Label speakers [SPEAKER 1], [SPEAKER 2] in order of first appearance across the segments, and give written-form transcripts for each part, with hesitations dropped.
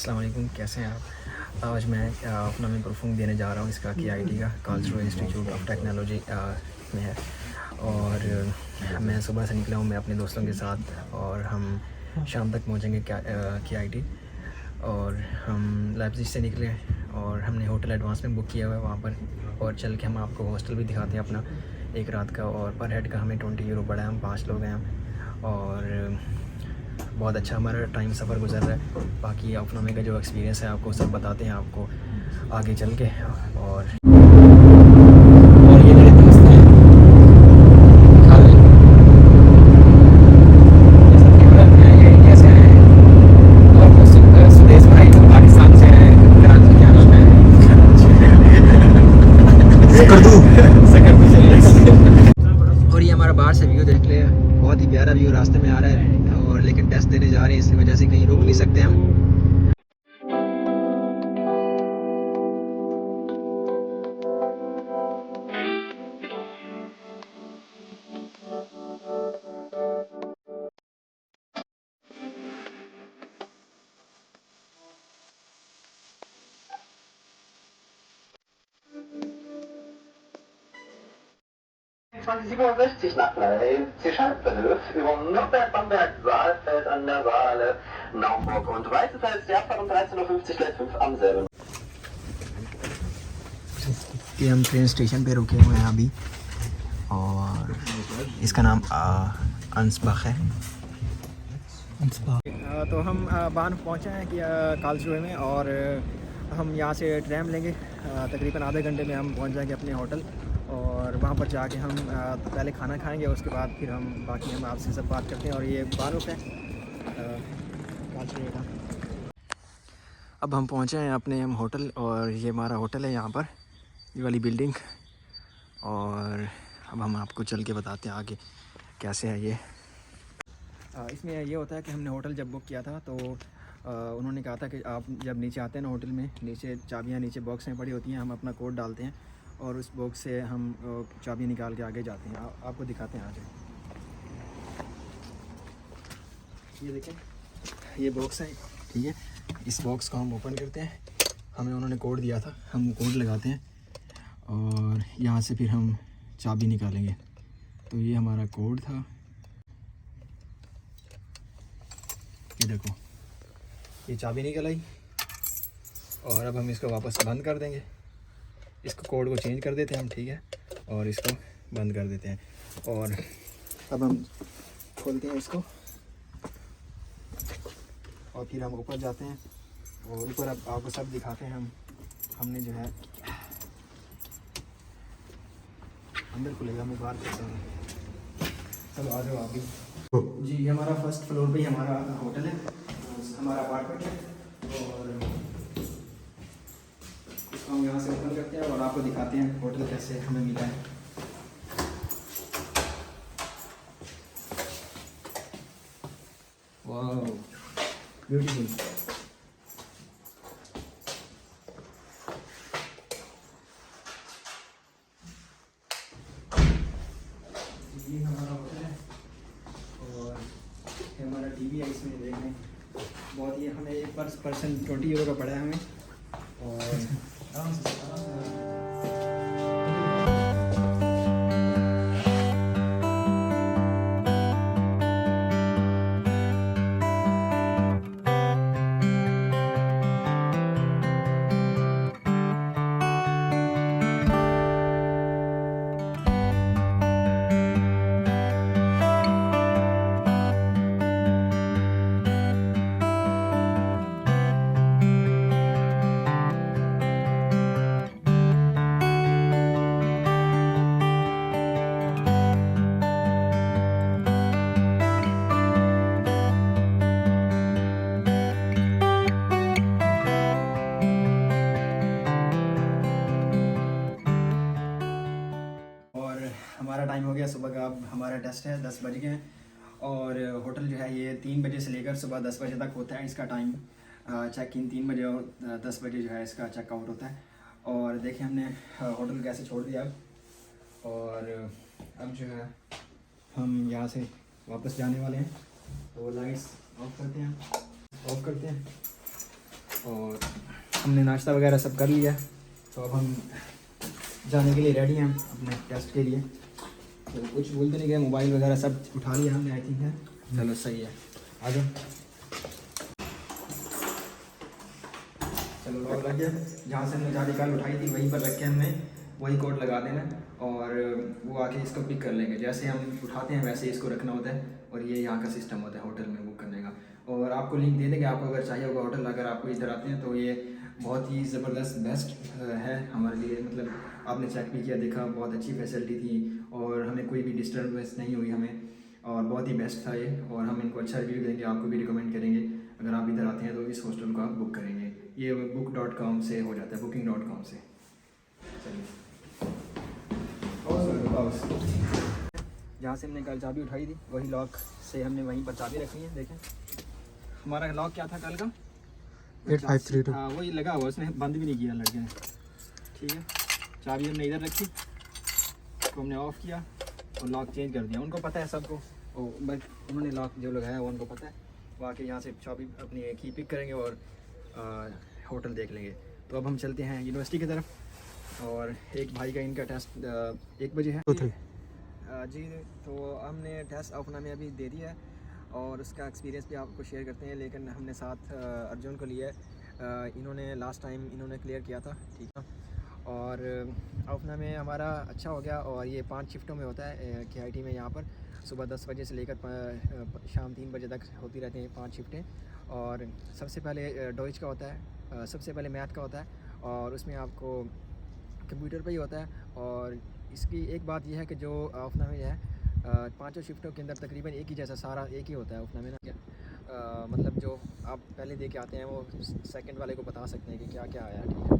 [SPEAKER 1] अस्सलाम वालेकुम, कैसे हैं आप। आज मैं अपना मैं परफॉर्म देने जा रहा हूँ इसका KIT का कार्लसरूहे इंस्टीट्यूट ऑफ टेक्नोलॉजी में है। और मैं सुबह से निकला हूँ मैं अपने दोस्तों के साथ और हम शाम तक पहुँचेंगे KIT। और हम लाइप्ज़िग से निकले और हमने होटल एडवांस में बुक किया हुआ है वहाँ पर। और चल के हम आपको हॉस्टल भी दिखाते हैं अपना एक रात का। और पर हेड का हमें 20 यूरो पड़ा है, हम 5 लोग हैं हम। और बहुत अच्छा हमारा टाइम सफ़र गुजर रहा है। बाकी अपनों का जो एक्सपीरियंस है आपको सब बताते हैं आपको आगे चल के। और ये मेरे दोस्त हैं कैसे हैं। और सुदेश भाई पाकिस्तान से हैं, कराची क्या नाम है सकरदू से। और ये हमारा बाहर से व्यू देख ले, बहुत ही प्यारा व्यू रास्ते में आ रहा है। और लेकिन टेस्ट देने जा रहे हैं, इसी वजह से कहीं रुक नहीं सकते हम।
[SPEAKER 2] Nach Leipzig-Hauptbahnhof über Nürnberg-Bamberg-Saalfeld an der Saale, Naumburg und Weißenfels, die Abfahrt um 13:50 Uhr, gleich 5 am selben.
[SPEAKER 1] कि हम ट्रेन स्टेशन पे रुके हुए हैं अभी। और इसका नाम अंसबख है। तो हम बान पहुँचे हैं कि कार्लसरूहे में। और हम यहाँ से ट्रैम लेंगे, तकरीबन आधे घंटे में हम पहुँच जाएंगे अपने होटल। और वहाँ पर जाके हम पहले खाना खाएंगे, उसके बाद फिर हम बाकी हम आपसे सब बात करते हैं। और ये बारूफ है कार्लसरूहे का। अब हम पहुँचे हैं अपने हम होटल, और ये हमारा होटल है यहाँ पर, ये वाली बिल्डिंग। और अब हम आपको चल के बताते हैं आगे कैसे है ये। इसमें ये होता है कि हमने होटल जब बुक किया था तो उन्होंने कहा था कि आप जब नीचे आते हैं ना होटल में, नीचे चाबियाँ नीचे बॉक्स में पड़ी होती हैं, हम अपना कोड डालते हैं और उस बॉक्स से हम चाबी निकाल के आगे जाते हैं। आपको दिखाते हैं। आ जाए, ये देखें, ये बॉक्स है, ठीक है। इस बॉक्स को हम ओपन करते हैं, हमें उन्होंने कोड दिया था, हम कोड लगाते हैं और यहाँ से फिर हम चाबी निकालेंगे। तो ये हमारा कोड था, ये देखो, ये चाबी निकल आई। और अब हम इसको वापस बंद कर देंगे, इसको कोड को चेंज कर देते हैं हम, ठीक है। और इसको बंद कर देते हैं। और अब हम खोलते हैं इसको और फिर हम ऊपर जाते हैं। और ऊपर अब आपको सब दिखाते हैं हम। हमने जो है अंदर खुलेगा, मैं बाहर करता हूँ, चलो आ जाओ आप भी। जी, ये हमारा फर्स्ट फ्लोर पे ही हमारा होटल है, हमारा अपार्टमेंट है। और इसको हम यहाँ से ओपन करते हैं और आपको दिखाते हैं होटल कैसे हमें मिला है। वाह, ब्यूटीफुल। ये हमारा होटल है और ये हमारा टीवी है, इसमें देख लें। बहुत ही हमें एक पर्सन 20 यूरो का पड़ा है हमें। और आराम से हमारा टाइम हो गया सुबह का। अब हमारा टेस्ट है, 10 बज गए हैं। और होटल जो है ये 3 बजे से लेकर सुबह 10 बजे तक होता है इसका टाइम। चेक इन 3 बजे और 10 बजे जो है इसका चेकआउट होता है। और देखिए हमने होटल कैसे छोड़ दिया अब। और अब जो है हम यहाँ से वापस जाने वाले हैं। तो लाइट्स ऑफ करते हैं, ऑफ करते हैं। और हमने नाश्ता वगैरह सब कर लिया, तो अब हम जाने के लिए रेडी हैं अपने टेस्ट के लिए। तो कुछ बोलते नहीं गए, मोबाइल वगैरह सब उठा लिया हमने, आई थिंक है। चलो सही है, आगे चलो लॉक लग गया। जहाँ से हमने गाड़ी कल उठाई थी वहीं पर रख के हमने वही कोड लगा देना और वो आके इसको पिक कर लेंगे। जैसे हम उठाते हैं वैसे इसको रखना होता है और ये यहाँ का सिस्टम होता है होटल में बुक करने का। और आपको लिंक दे देंगे, आपको अगर चाहिए होगा होटल, अगर आपको इधर आते हैं तो ये बहुत ही ज़बरदस्त बेस्ट है हमारे लिए। मतलब आपने चेक भी किया, देखा, बहुत अच्छी फैसिलिटी थी और हमें कोई भी डिस्टर्बेंस नहीं हुई हमें, और बहुत ही बेस्ट था ये। और हम इनको अच्छा रिव्यू देंगे, आपको भी रिकमेंड करेंगे अगर आप इधर आते हैं तो इस हॉस्टल को आप बुक करेंगे। ये book.com से हो जाता है, booking.com से। चलिए जहाँ से हमने कल चाबी उठाई थी वही लॉक से हमने वहीं पर चाबी रखी है। देखें हमारा लॉक क्या था कल का,
[SPEAKER 3] 8532।
[SPEAKER 1] हाँ वही लगा हुआ, उसने बंद भी नहीं किया लड़के ने। ठीक है, चाबी हमने इधर रखी, तो हमने ऑफ़ किया और लॉक चेंज कर दिया। उनको पता है सबको, बट उन्होंने लॉक जो लगाया वो उनको पता है। वो आके यहाँ से चाबी अपनी की पिक करेंगे और होटल देख लेंगे। तो अब हम चलते हैं यूनिवर्सिटी की तरफ और एक भाई का इनका टेस्ट 1 बजे है। जी तो हमने टेस्ट अपना में अभी दे दिया है और उसका एक्सपीरियंस भी आपको शेयर करते हैं। लेकिन हमने साथ अर्जुन को लिया है, इन्होंने लास्ट टाइम इन्होंने क्लियर किया था, ठीक है। और अपना में हमारा अच्छा हो गया और ये 5 शिफ्टों में होता है KIT में। यहाँ पर सुबह 10 बजे से लेकर शाम 3 बजे तक होती रहती हैं 5 शिफ्टें। और सबसे पहले डॉइच का होता है, सबसे पहले मैथ का होता है और उसमें आपको कंप्यूटर पे ही होता है। और इसकी एक बात यह है कि जो अपना में है 5 शिफ्टों के अंदर तकरीबन एक ही जैसा सारा एक ही होता है अपना में ना। क्या मतलब जो आप पहले दे के आते हैं वो सेकंड वाले को बता सकते हैं कि क्या क्या आया, ठीक है।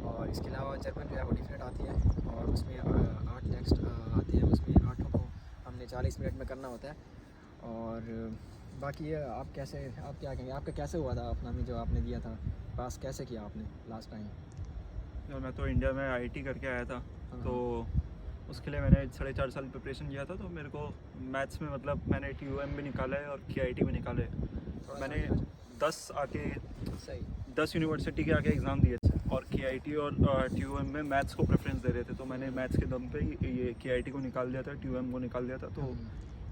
[SPEAKER 1] और इसके अलावा जर्मन जो है वो डिफरेंट आती है और उसमें 8 टेक्स्ट आते हैं, उसमें 8 को हमने 40 मिनट में करना होता है। और बाकी ये आप क्या कहेंगे, आपका कैसे हुआ था अपना में जो आपने दिया था, पास कैसे किया आपने लास्ट टाइम?
[SPEAKER 3] यार मैं तो इंडिया में IIT करके आया था,
[SPEAKER 1] हाँ।
[SPEAKER 3] तो उसके लिए मैंने 4.5 साल प्रिपरेशन किया था। तो मेरे को मैथ्स में मतलब मैंने TUM भी निकाला है और KIT भी निकाले। मैंने 10 यूनिवर्सिटी के आके एग्ज़ाम दिए थे और KIT और TUM में मैथ्स को प्रेफरेंस दे रहे थे। तो मैंने मैथ्स के दम पे ही ये KIT को निकाल दिया था, TUM को निकाल दिया था। तो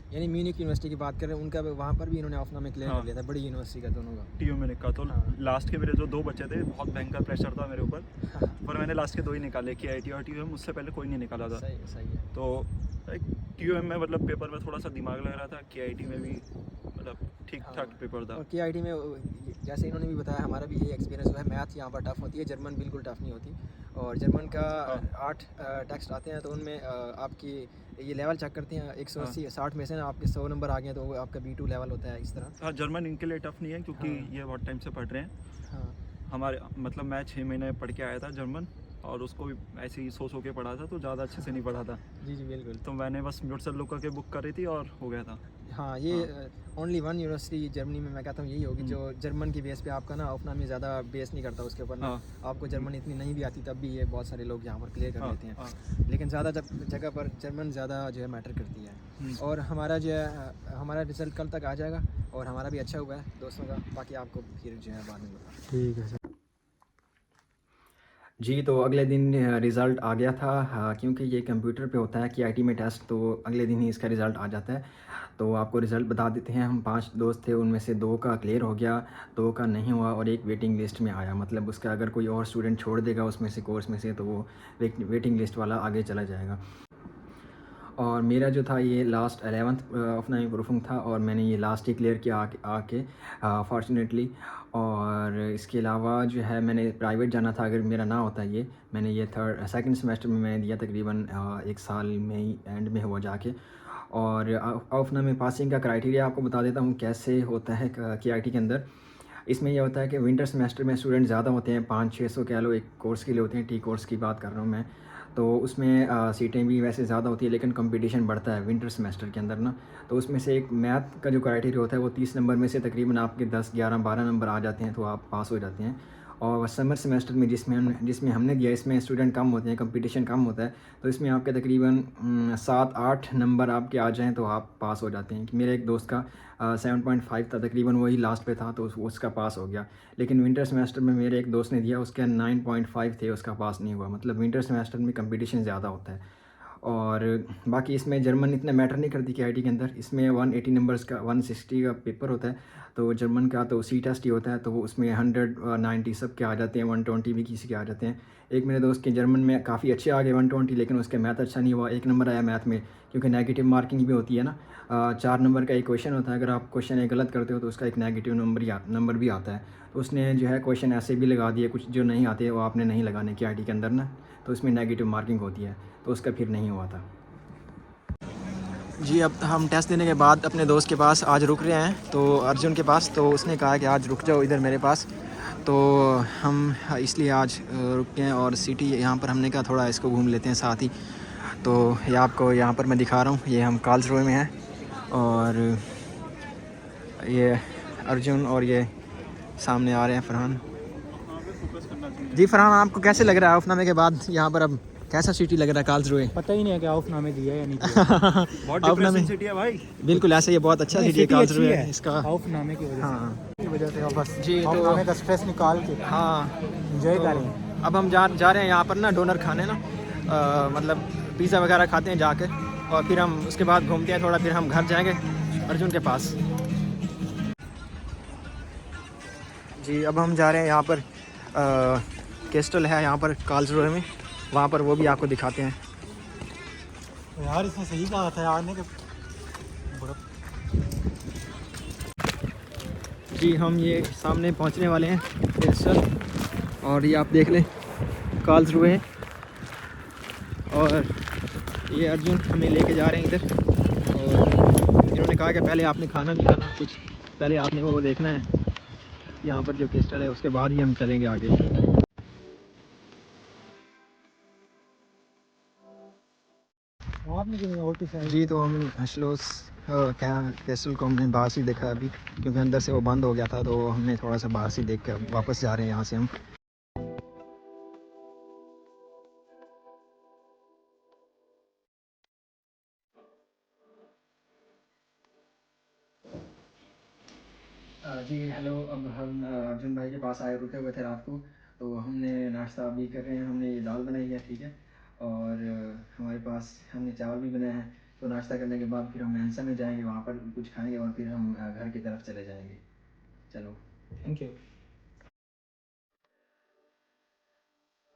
[SPEAKER 1] यानी म्यूनिक यूनिवर्सिटी की बात करें, उनका वहाँ पर भी इन्होंने अपना में क्लियर
[SPEAKER 3] हाँ।
[SPEAKER 1] कर लिया था, बड़ी यूनिवर्सिटी का दोनों का।
[SPEAKER 3] TUM में निकाला। तो
[SPEAKER 1] हाँ।
[SPEAKER 3] लास्ट के मेरे जो 2 बच्चे थे, बहुत भयंकर प्रेशर था मेरे ऊपर, पर मैंने लास्ट के 2 ही निकाले, KIT और TUM। उससे पहले कोई नहीं निकाला था।
[SPEAKER 1] सही है।
[SPEAKER 3] तो TUM में मतलब पेपर में थोड़ा सा दिमाग लग रहा था, KIT में भी मतलब ठीक ठाक पेपर था।
[SPEAKER 1] और KIT में जैसे इन्होंने भी बताया, हमारा भी ये एक्सपीरियंस हुआ है। मैथ यहाँ पर टफ़ होती है, जर्मन बिल्कुल टफ़ नहीं होती। और जर्मन का 8 टेक्स्ट आते हैं, तो उनमें आपकी ये लेवल चेक करते हैं 180-60 में से ना आपके 100 नंबर आ गए तो वो आपका B2 लेवल होता है, इस तरह।
[SPEAKER 3] हाँ, जर्मन इनके लिए टफ़ नहीं है क्योंकि ये बहुत टाइम से पढ़ रहे हैं।
[SPEAKER 1] हाँ
[SPEAKER 3] हमारे मतलब मैं 6 महीने पढ़ के आया था जर्मन, और उसको भी ऐसे ही सो के पढ़ा था, तो ज़्यादा अच्छे से नहीं पढ़ा था।
[SPEAKER 1] जी बिल्कुल।
[SPEAKER 3] तो मैंने बस म्यूटसल लोका के बुक करी थी और हो गया था।
[SPEAKER 1] हाँ, ये ओनली 1 यूनिवर्सिटी जर्मनी में मैं कहता हूँ यही होगी जो जर्मन की बेस पे आपका ना अपना में ज़्यादा बेस नहीं करता उसके ऊपर ना। आपको जर्मन इतनी नहीं भी आती तब भी ये बहुत सारे लोग यहाँ पर क्लियर कर लेते हैं। लेकिन ज़्यादा जगह पर जर्मन ज़्यादा जो है मैटर करती है। और हमारा जो है हमारा रिज़ल्ट कल तक आ जाएगा और हमारा भी अच्छा हुआ है दोस्तों का, बाकी आपको फिर जो है बाद में बता।
[SPEAKER 4] ठीक है सर
[SPEAKER 1] जी, तो अगले दिन रिज़ल्ट आ गया था। हाँ, क्योंकि ये कंप्यूटर पे होता है KIT में टेस्ट, तो अगले दिन ही इसका रिज़ल्ट आ जाता है। तो आपको रिज़ल्ट बता देते हैं। हम 5 दोस्त थे, उनमें से 2 का क्लियर हो गया, 2 का नहीं हुआ और एक वेटिंग लिस्ट में आया। मतलब उसका अगर कोई और स्टूडेंट छोड़ देगा उसमें से कोर्स में से, तो वो वेटिंग लिस्ट वाला आगे चला जाएगा। और मेरा जो था ये लास्ट 11th अपना प्रूफिंग था और मैंने ये लास्ट ही क्लियर किया आके फॉर्चुनेटली। और इसके अलावा जो है मैंने प्राइवेट जाना था, अगर मेरा ना होता ये, मैंने ये सेकंड सेमेस्टर में मैंने दिया तकरीबन 1 साल में ही एंड में हुआ जाके। और अपना में पासिंग का क्राइटेरिया आपको बता देता हूँ कैसे होता है KIT के अंदर। इसमें यह होता है कि विंटर सेमेस्टर में स्टूडेंट ज़्यादा होते हैं, 500-600 कह लो एक कोर्स के लिए होते हैं, T कोर्स की बात कर रहा हूँ मैं। तो उसमें सीटें भी वैसे ज़्यादा होती है, लेकिन कंपटीशन बढ़ता है विंटर सेमेस्टर के अंदर ना। तो उसमें से एक मैथ का जो क्राइटेरिया होता है वो 30 नंबर में से तकरीबन आपके 10, 11, 12 नंबर आ जाते हैं तो आप पास हो जाते हैं। और समर सेमेस्टर में जिसमें हमने दिया, इसमें स्टूडेंट कम होते हैं, कंपटीशन कम होता है, तो इसमें आपके तकरीबन 7-8 नंबर आपके आ जाएँ तो आप पास हो जाते हैं। कि मेरे एक दोस्त का 7.5 था, तकरीबन वही लास्ट पे था, तो उसका पास हो गया। लेकिन विंटर सेमेस्टर में मेरे एक दोस्त ने दिया, उसके 9.5 थे, उसका पास नहीं हुआ। मतलब विंटर सेमेस्टर में कंपटीशन ज़्यादा होता है। और बाकी इसमें जर्मन इतना मैटर नहीं करती केआईटी के अंदर। इसमें 180 नंबर्स का 160 का पेपर होता है, तो जर्मन का तो सी टेस्ट ही होता है, तो वो उसमें 190 सब के आ जाते हैं, 120 भी किसी के आ जाते हैं। एक मेरे दोस्त के जर्मन में काफ़ी अच्छे आ गए 120, लेकिन उसके मैथ अच्छा नहीं हुआ, 1 नंबर आया मैथ में, क्योंकि नेगेटिव मार्किंग भी होती है ना। 4 नंबर का एक क्वेश्चन होता है, अगर आप क्वेश्चन एक गलत करते हो तो उसका एक नेगेटिव नंबर भी आता है। तो उसने जो है क्वेश्चन ऐसे भी लगा दिए, कुछ जो नहीं आते वो आपने नहीं लगाने केआईटी के अंदर ना, तो उसमें नेगेटिव मार्किंग होती है, तो उसका फिर नहीं हुआ था। जी, अब हम टेस्ट देने के बाद अपने दोस्त के पास आज रुक रहे हैं, तो अर्जुन के पास। तो उसने कहा कि आज रुक जाओ इधर मेरे पास, तो हम इसलिए आज रुके हैं। और सिटी यहाँ पर हमने कहा थोड़ा इसको घूम लेते हैं साथ ही। तो ये आपको यहाँ पर मैं दिखा रहा हूँ, ये हम कार्लसरूहे में हैं, और ये अर्जुन और ये सामने आ रहे हैं फरहान। जी फरहान, आपको कैसे लग रहा है औफनामे के बाद यहाँ पर, अब कैसा सिटी लग रहा है कार्लसरूहे?
[SPEAKER 4] पता ही नहीं है कि औफनामे दिया है या नहीं दिया।
[SPEAKER 3] बहुत डिप्रेसिंग सिटी है भाई।
[SPEAKER 1] बिल्कुल ऐसे, ये बहुत अच्छा सिटी है कार्लसरूहे इसका।
[SPEAKER 4] औफनामे की वजह
[SPEAKER 1] हाँ
[SPEAKER 4] से, बस
[SPEAKER 1] जी, तो
[SPEAKER 4] औफनामे का स्ट्रेस निकाल के
[SPEAKER 1] हाँ
[SPEAKER 4] एंजॉय
[SPEAKER 1] तो
[SPEAKER 4] करें।
[SPEAKER 1] अब हम जा रहे हैं यहाँ पर ना डोनर खाने ना, मतलब पिज़्ज़ा वगैरह खाते हैं जाके, और फिर हम उसके बाद घूमते हैं थोड़ा, फिर हम घर जाएंगे अर्जुन के पास। जी, अब हम जा रहे हैं यहाँ पर कैस्टल है यहाँ पर कार्लसरूहे में, वहाँ पर वो भी आपको दिखाते हैं।
[SPEAKER 4] यार इसने सही कहा था यार ने कि
[SPEAKER 1] जी, हम ये सामने पहुँचने वाले हैं कैस्टल, और ये आप देख लें कार्लसरूहे, और ये अर्जुन हमें लेके जा रहे हैं इधर। और इन्होंने कहा कि पहले आपने खाना नहीं खाना कुछ, पहले आपने वो देखना है यहाँ पर जो कैस्टल है, उसके बाद ही हम चलेंगे आगे।
[SPEAKER 4] आपने क्यों उल्टी साइड?
[SPEAKER 1] जी, तो हम हशलोस क्या कैस्टल को हमने बाहर से देखा अभी, क्योंकि अंदर से वो बंद हो गया था, तो हमने थोड़ा सा बाहर से देख कर वापस जा रहे हैं यहाँ से हम। जी हेलो, अब हम अर्जुन भाई के पास आए, रुके हुए थे रात को, तो हमने नाश्ता अभी कर रहे हैं। हमने ये दाल बनाई है, ठीक है, और हमारे पास हमने चावल भी बनाया है। तो नाश्ता करने के बाद फिर हम मेंसा में जाएंगे, वहाँ पर कुछ खाएंगे, और फिर हम घर की तरफ चले जाएंगे। चलो,
[SPEAKER 4] थैंक यू।